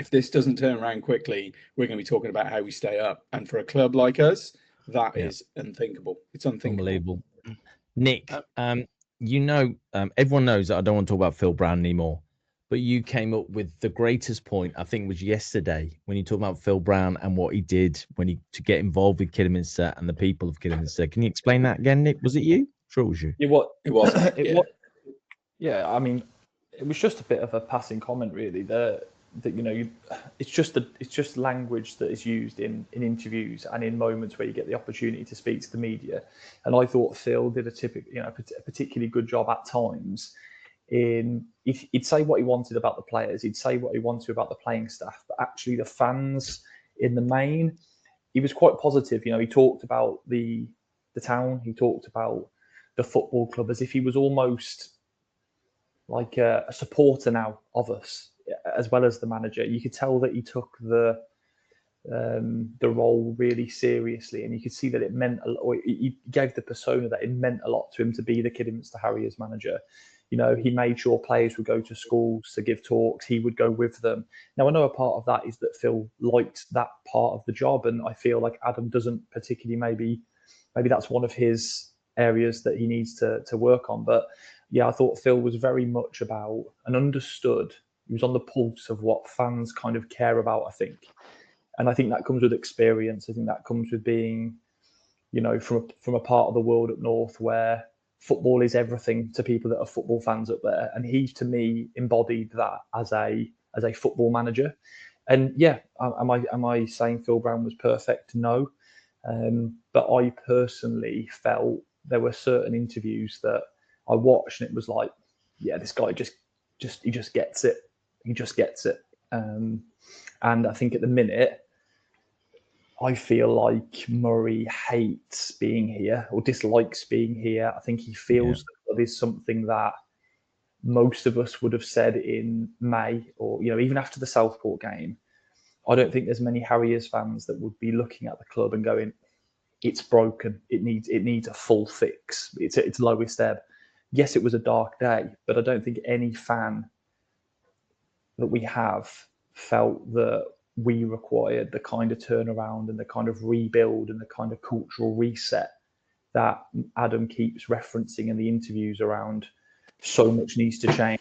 if this doesn't turn around quickly, we're going to be talking about how we stay up. And for a club like us, that is unthinkable. It's unthinkable. Unbelievable. Nick, everyone knows that I don't want to talk about Phil Brown anymore, but you came up with the greatest point, I think, was yesterday when you talked about Phil Brown and what he did to get involved with Kidderminster and the people of Kidderminster. Can you explain that again, Nick? Was it you? Sure, it was you. It was. It was. Was. Yeah, I mean, it was just a bit of a passing comment, really. That it's just language that is used in interviews and in moments where you get the opportunity to speak to the media. And I thought Phil did a particularly good job at times. He'd say what he wanted about the players, he'd say what he wanted about the playing staff, but actually the fans in the main, he was quite positive. He talked about the town, he talked about the football club as if he was almost like a supporter now of us, as well as the manager. You could tell that he took the role really seriously, and you could see that it meant a lot. He gave the persona that it meant a lot to him to be the Kidderminster Harriers manager. He made sure players would go to schools to give talks. He would go with them. Now, I know a part of that is that Phil liked that part of the job, and I feel like Adam doesn't particularly. Maybe that's one of his areas that he needs to work on. But yeah, I thought Phil was very much about and understood. He was on the pulse of what fans kind of care about, I think. And I think that comes with experience. I think that comes with being, from a part of the world up north where football is everything to people that are football fans up there. And he, to me, embodied that as a football manager. And yeah, am I saying Phil Brown was perfect? No. But I personally felt there were certain interviews that I watched and it was like, yeah, this guy just gets it. He just gets it. And I think at the minute, I feel like Murray hates being here or dislikes being here. I think he feels that there's something that most of us would have said in May or, even after the Southport game. I don't think there's many Harriers fans that would be looking at the club and going, it's broken. It needs a full fix. It's its lowest ebb. Yes, it was a dark day, but I don't think any fan that we have felt that we required the kind of turnaround and the kind of rebuild and the kind of cultural reset that Adam keeps referencing in the interviews around so much needs to change.